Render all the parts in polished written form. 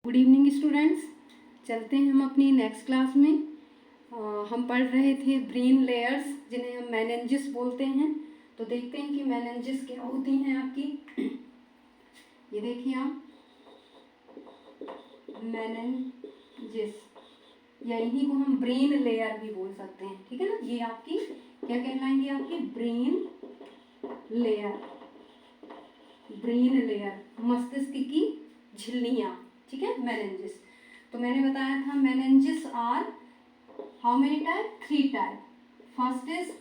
Good evening students. चलते हैं हम अपनी नेक्स्ट क्लास में। हम पढ़ रहे थे ब्रेन लेयर्स जिन्हें हम मेनिंजेस बोलते हैं। तो देखते हैं कि मेनिंजेस क्या होती हैं आपकी। ये देखिए आप, मेनिंजेस या इन्हीं को हम ब्रेन लेयर भी बोल सकते हैं, ठीक है ना। ये आपकी क्या कहलाएंगी, आपकी ब्रेन लेयर। ब्रेन लेयर मस्तिष्क की झिल्लियाँ, ठीक है, मेनिंजेस। तो मैंने बताया था meninges are how many type, 3 type. First is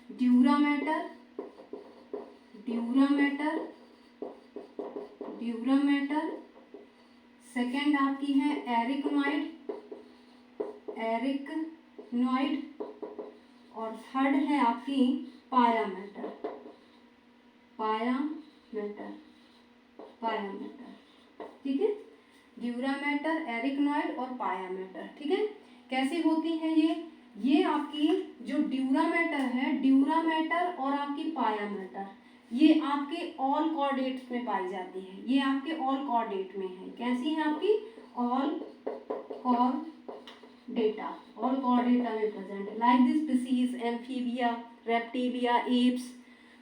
dura mater, second आपकी है एरिकनॉइड, और थर्ड है आपकी पाया मैटर, ठीक है। ड्यूरा मैटर, एरिकनॉइड और पाया मैटर, ठीक है। कैसी होती है ये आपकी जो ड्यूरा मैटर है, ड्यूरा मैटर और आपकी पाया मैटर, ये आपके ऑल कोऑर्डिनेट्स में पाई जाती है। ये आपके ऑल कोऑर्डिनेट में है। कैसी है आपकी, ऑल कोऑर्डिनेटा में प्रेजेंट है। Like this species, amphibia, reptilia, apps.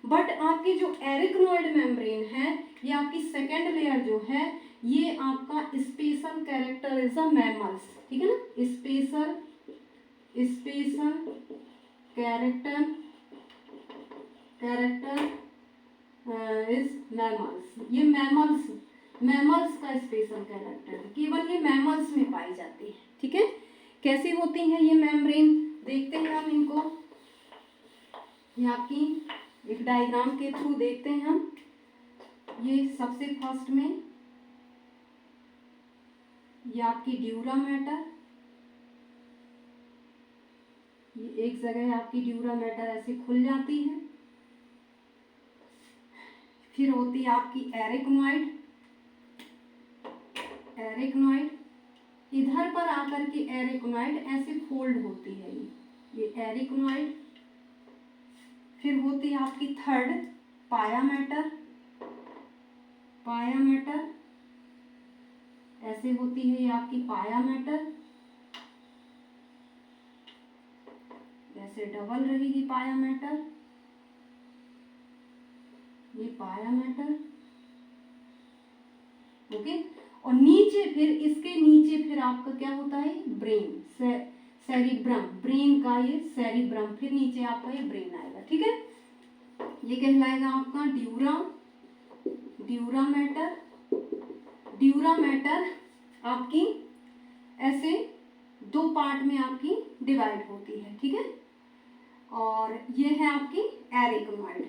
But आपकी जो एरिकनॉइड मेम्ब्रेन है, ये आपकी सेकेंड लेयर जो है, ये आपका स्पेशल कैरेक्टरिज्म मैमल्स, ठीक है ना। Special character is mammals. ये मैमल्स का स्पेशल कैरेक्टर है, केवल ये मैमल्स में पाई जाती है, ठीक है। कैसी होती है ये मेम्ब्रेन, देखते हैं हम इनको। ये आपकी एक डायग्राम के थ्रू देखते हैं हम। ये सबसे फर्स्ट में ये आपकी ड्यूरा मैटर, ये एक जगह आपकी ड्यूरा मैटर ऐसे खुल जाती है। फिर होती है आपकी एरिकनॉइड, इधर पर आकर के एरिकनॉइड ऐसे फोल्ड होती है, ये एरिकनॉइड। फिर होती है आपकी थर्ड पाया मैटर, ऐसे होती है ये आपकी पाया मैटर, ऐसे डबल रहेगी पाया मैटर, ये पाया मैटर, ओके। और नीचे फिर इसके नीचे फिर आपका क्या होता है, ब्रेन, सेरिब्रम, ब्रेन का ये सेरिब्रम, फिर नीचे आपका ये ब्रेन आएगा, ठीक है। ये कहलाएगा आपका ड्यूरा मैटर आपकी ऐसे 2 पार्ट में आपकी डिवाइड होती है, ठीक है। और ये है आपकी एरिकनॉइड,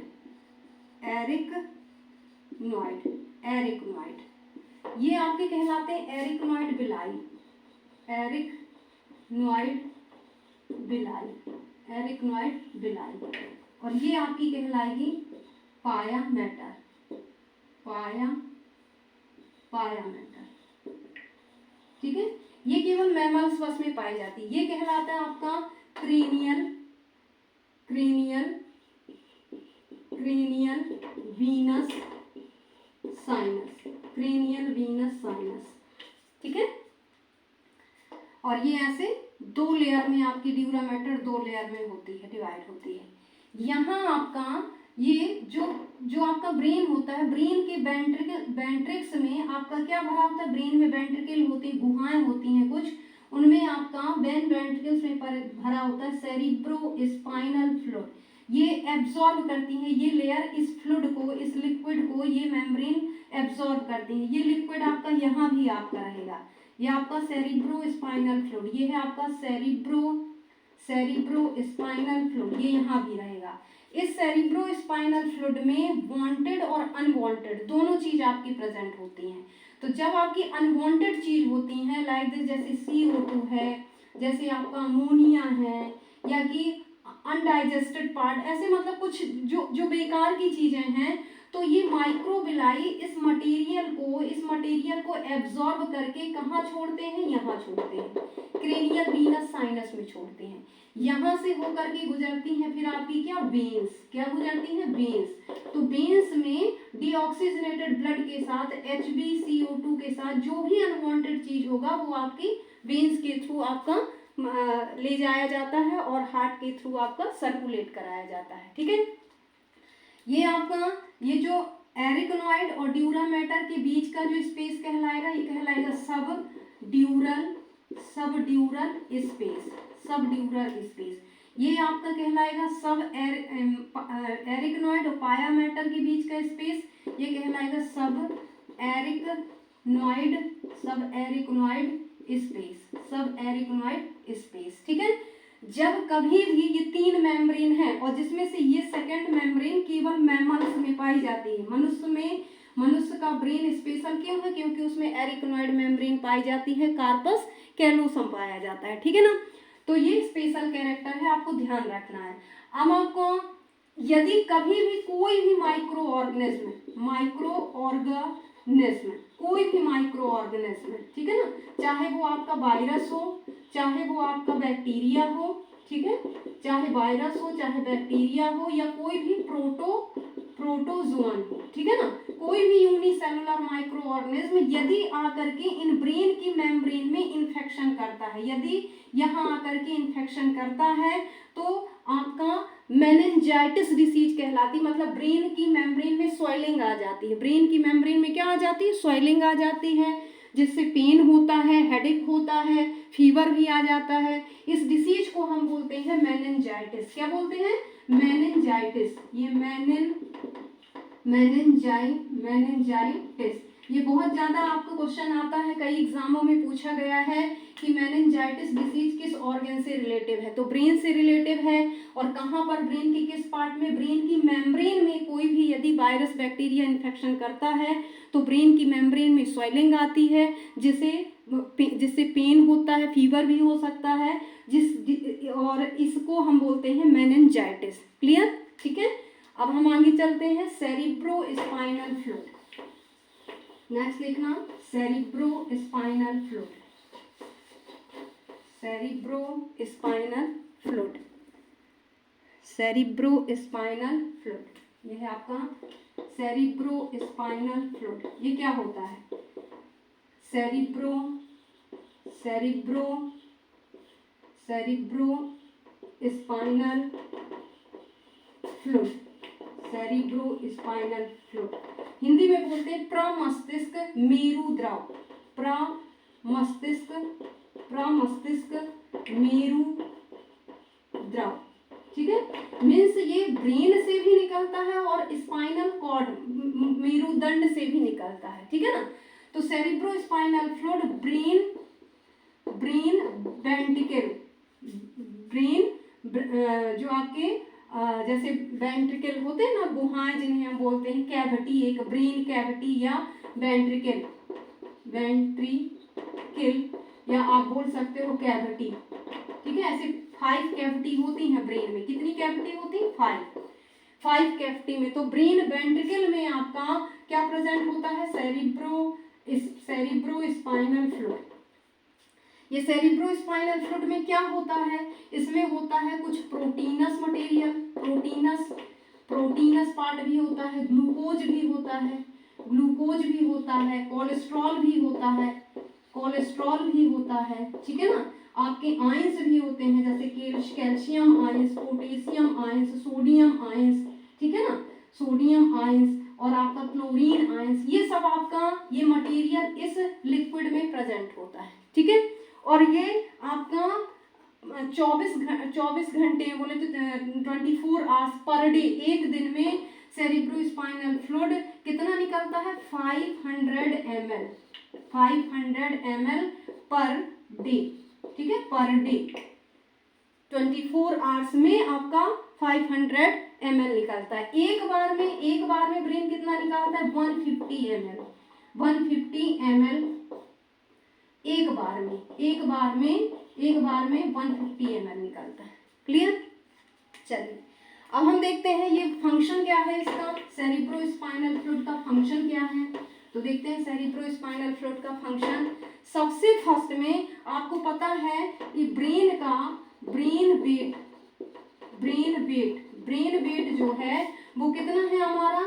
ये आपके कहलाते हैं एरिकनॉइड बिलाई, और ये आपकी कहलाएगी पाया मैटर, ठीक है। ये केवल मैमल्स बस में पाई जाती है। ये कहलाता है आपका क्रेनियल वीनस साइनस, ठीक है। और ये ऐसे 2 लेयर में आपकी ड्यूरा मैटर 2 लेयर में होती है, डिवाइड होती है। यहाँ आपका ये जो आपका ब्रेन होता है, ब्रेन के वेंट्रिक्स में आपका क्या भरा होता है, ब्रेन में वेंट्रिकल होती है, गुहाएं होती हैं कुछ, उनमें आपका वेंट्रिकल्स में भरा होता है सेरिब्रो स्पाइनल फ्लूइड। ये एब्जॉर्ब करती है, ये लेयर इस फ्लूइड को, इस लिक्विड को, ये मेम्ब्रेन एब्जॉर्ब करती है। ये लिक्विड आपका यहाँ भी आपका रहेगा, ये आपका सेरिब्रो स्पाइनल फ्लूइड, ये है आपका सेरिब्रो स्पाइनल फ्लूइड, ये यहाँ भी रहेगा। इस सेरिब्रो स्पाइनल फ्लूइड में वांटेड और अनवांटेड दोनों चीज आपकी प्रेजेंट होती हैं। तो जब आपकी अनवांटेड चीज होती हैं, लाइक दिस, जैसे CO2 है, जैसे आपका अमोनिया है, या कि अनडाइजेस्टेड पार्ट, ऐसे मतलब कुछ जो बेकार की चीजें हैं, तो ये माइक्रोविलाई इस मटेरियल को एब्जॉर्ब करके कहाँ छोड़ते हैं, यहाँ छोड़ते हैं, क्रेनियल वीनस साइनस में छोड़ते हैं। यहाँ से होकर के गुजरती हैं फिर आपकी क्या, वेन्स, क्या गुजरती हैं, वेन्स। तो वेन्स में डीऑक्सीजनेटेड ब्लड के साथ HbCO2 के साथ जो भी अनवांटेड चीज होगा वो आपकी वेन्स के थ्रू आपका ले जाया जाता है और हार्ट के थ्रू आपका सर्कुलेट कराया जाता है। ठीक है, ये आपका ये जो एरिकनॉइड और ड्यूरामेटर के बीच का जो स्पेस कहलाएगा, ये कहलाएगा सब ड्यूरल स्पेस। ये आपका कहलाएगा सब एरिकनॉइड और पायामेटर के बीच का स्पेस, ये कहलाएगा सब एरिकनॉइड स्पेस। ठीक है, जब कभी भी ये 3 मेम्ब्रेन है और जिसमें से ये सेकंड मेम्ब्रेन केवल मैमल्स में पाई जाती है, मनुष्य का ब्रेन स्पेशल क्यों है, क्योंकि उसमें एरिकनॉइड मेम्ब्रेन पाई जाती है, कार्पस कैलोसम पाया जाता है। ठीक है ना, तो ये स्पेशल कैरेक्टर है, आपको ध्यान रखना है। अब आपको यदि कभी भी कोई भी माइक्रो ऑर्गेनिज्म कोई भी माइक्रो ऑर्गेनिज्म, ठीक है ना, चाहे वो आपका वायरस हो, चाहे वो आपका बैक्टीरिया हो, ठीक है, चाहे वायरस हो, चाहे बैक्टीरिया हो, या कोई भी प्रोटोजोन हो, ठीक है ना, कोई भी यूनिसेलुलर माइक्रो ऑर्गेनिज्म यदि आकर के इन ब्रेन की मेम्ब्रेन में इन्फेक्शन करता है, यदि यहाँ आकर के इन्फेक्शन करता है तो आपका मेनिंजाइटिस डिसीज कहलाती, मतलब ब्रेन की मेम्ब्रेन में स्वेलिंग आ जाती है, ब्रेन की मेम्ब्रेन में क्या आ जाती है, स्वेलिंग आ जाती है, जिससे पेन होता है, हेडेक होता है, फीवर भी आ जाता है। इस डिसीज को हम बोलते हैं मेनिंजाइटिस। क्या बोलते हैं, मेनिंजाइटिस। ये मेनिंजाइटिस ये बहुत ज़्यादा आपको क्वेश्चन आता है, कई एग्जामों में पूछा गया है कि मेनिंजाइटिस डिसीज किस ऑर्गन से रिलेटिव है, तो ब्रेन से रिलेटिव है। और कहाँ पर, ब्रेन के किस पार्ट में, ब्रेन की मेम्ब्रेन में कोई भी यदि वायरस बैक्टीरिया इन्फेक्शन करता है तो ब्रेन की मेम्ब्रेन में स्वेलिंग आती है, जिससे पेन होता है, फीवर भी हो सकता है, और इसको हम बोलते हैं मेनिंजाइटिस। क्लियर, ठीक है। अब हम आगे चलते हैं, सेरिब्रोस्पाइनल फ्लूइड। नेक्स्ट लिखना सेरिब्रोस्पाइनल फ्लूइड, सेरिब्रोस्पाइनल फ्लूइड, ये है आपका सेरिब्रोस्पाइनल फ्लूइड। ये क्या होता है, cerebrospinal fluid, cerebrospinal fluid Hindi में बोलते हैं प्रमस्तिष्क मेरुद्रव, प्रमस्तिष्क मेरुद्रव। ठीक है, मीन्स ये ब्रेन से भी निकलता है और स्पाइनल कॉर्ड मेरुदंड से भी निकलता है। ठीक है ना, तो सेरिब्रोस्पाइनल फ्लूइड ब्रेन जो आपके जैसे वेंट्रिकल होते हैं ना, गुहाएं जिन्हें हम बोलते हैं, कैविटी, एक ब्रेन कैविटी या वेंट्रिकल, या आप बोल सकते हो कैविटी। ठीक है, ऐसे 5 कैविटी होती हैं ब्रेन में। कितनी कैविटी होती है, 5 कैविटी में। तो ब्रेन वेंट्रिकल में आपका क्या प्रेजेंट होता है, सेरिब्रोस्पाइनल फ्लूइड। ये सेरिब्रोस्पाइनल फ्लूइड में क्या होता है, इसमें होता है कुछ प्रोटीनस मटेरियल, प्रोटीनस पार्ट भी होता है, ग्लूकोज भी होता है, कोलेस्ट्रॉल भी होता है, ठीक है ना। आपके आयंस भी होते हैं, जैसे calcium ions, potassium ions, sodium ions, ठीक है ना, सोडियम आयंस और आपका क्लोरीन आयंस, ये सब आपका ये मटेरियल इस लिक्विड में प्रेजेंट होता है। ठीक है, और ये आपका 24 घंटे बोले तो 24 आवर्स पर डे, एक दिन में सेरिब्रोस्पाइनल फ्लूइड कितना निकलता है, 500 ml पर डे। ठीक है, पर डे 24 आवर्स में आपका 500 ml निकलता है। एक बार में ब्रेन कितना निकालता है, 150 ml एक बार में 150 ml निकलता है। क्लियर, चलिए अब हम देखते हैं ये फंक्शन क्या है इसका, सेरिब्रोस्पाइनल फ्लूइड का फंक्शन क्या है। तो देखते हैं सेरिब्रोस्पाइनल फ्लूइड का फंक्शन। सबसे फर्स्ट में आपको पता है कि ब्रेन वेट जो है वो कितना है हमारा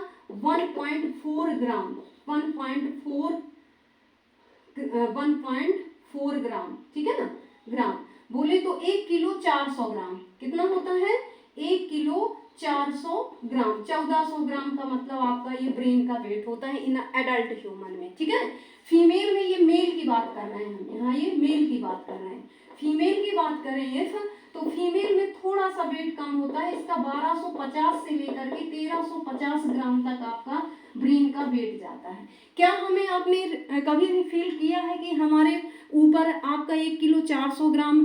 1.4 ग्राम, 1.4 ग्राम, ठीक है ना, ग्राम। बोले तो 1 किलो 400 ग्राम कितना होता है, 1 किलो 400 ग्राम, 1400 ग्राम का मतलब आपका ये ब्रेन का वेट होता है इन एडल्ट ह्यूमन में, ठीक है। फीमेल में, ये मेल की बात कर रहे हैं हम यहाँ, ये मेल की बात कर रहे हैं। फीमेल की बात करें इफ, तो फीमेल में थोड़ा सा वेट कम होता है, इसका 1250 से लेकर के 1350 ग्राम तक आपका ब्रेन का वेट जाता है। क्या हमें आपने कभी भी फील किया है कि हमारे ऊपर आपका 1 किलो 400 ग्राम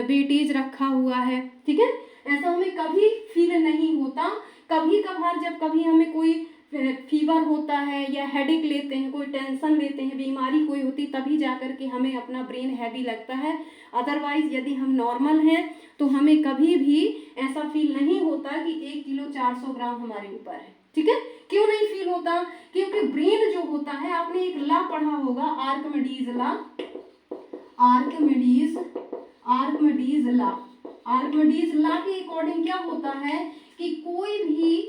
वेटेज रखा हुआ है, ठीक है, ऐसा हमें कभी फील नहीं होता। कभी कभार जब कभी हमें कोई फीवर होता है या हेडेक लेते हैं, कोई टेंशन लेते हैं, बीमारी कोई होती, तभी जाकर के हमें अपना ब्रेन हैवी लगता है। अदरवाइज यदि हम नॉर्मल हैं तो हमें कभी भी ऐसा फील नहीं होता कि 1 किलो 400 ग्राम हमारे ऊपर है, ठीक है। क्यों नहीं फील होता, क्योंकि ब्रेन जो होता है, आपने एक लॉ पढ़ा होगा, आर्किमिडीज लॉ, आर्किमिडीज लॉ के अकॉर्डिंग क्या होता है कि कोई भी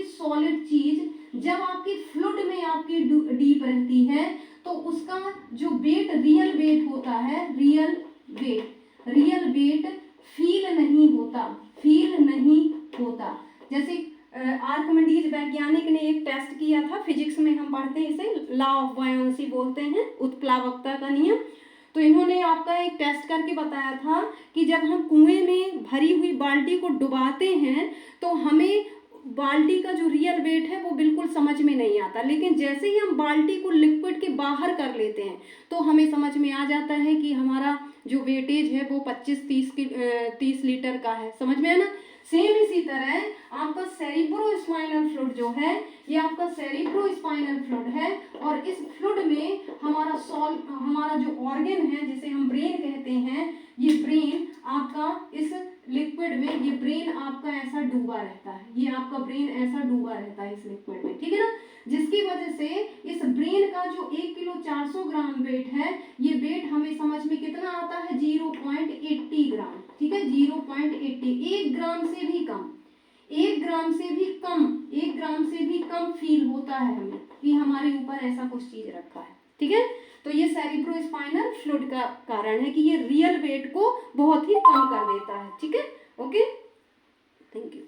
सॉलिड चीज जब आपकी फ्लूइड में आपकी डीप रहती है तो उसका जो वेट, रियल वेट होता है, रियल वेट फील नहीं होता। जैसे आर्किमिडीज वैज्ञानिक ने एक टेस्ट किया था, फिजिक्स में हम पढ़ते हैं इसे, लॉ ऑफ बायोन्सी बोलते हैं, उत्प्लावकता का नियम। तो इन्होंने आपका एक टेस्ट करके बताया था कि जब हम कुएं में भरी हुई बाल्टी को डुबाते हैं तो हमें बाल्टी का जो रियल वेट है वो बिल्कुल समझ में नहीं आता, लेकिन जैसे ही हम बाल्टी को लिक्विड के बाहर कर लेते हैं तो हमें समझ में आ जाता है कि हमारा जो वेटेज है वो 25-30 लीटर का है, समझ में है ना। सेम इसी तरह आपका सेरिब्रोस्पाइनल फ्लूइड जो है, ये आपका सेरिब्रोस्पाइनल फ्लूइड है, और इस फ्लूइड में हमारा जो ऑर्गन है जिसे हम ब्रेन कहते हैं, ये ब्रेन आपका इस लिक्विड में, ये ब्रेन आपका ऐसा डूबा रहता है, ये आपका ब्रेन ऐसा डूबा रहता है इस लिक्विड में, ठीक है ना। जिसकी वजह से इस ब्रेन का जो 1 किलो 400 ग्राम वेट है, ये वेट हमें समझ में कितना आता है, 0.80 ग्राम, ठीक है, 0.80, 1 ग्राम से भी कम, 1 ग्राम से भी कम फील होता है हमें कि हमारे ऊपर ऐसा कुछ चीज रखा है, ठीक है। तो ये सेरिब्रोस्पाइनल फ्लूइड का कारण है कि ये रियल वेट को बहुत ही कम कर देता है, ठीक है। Okay, thank you.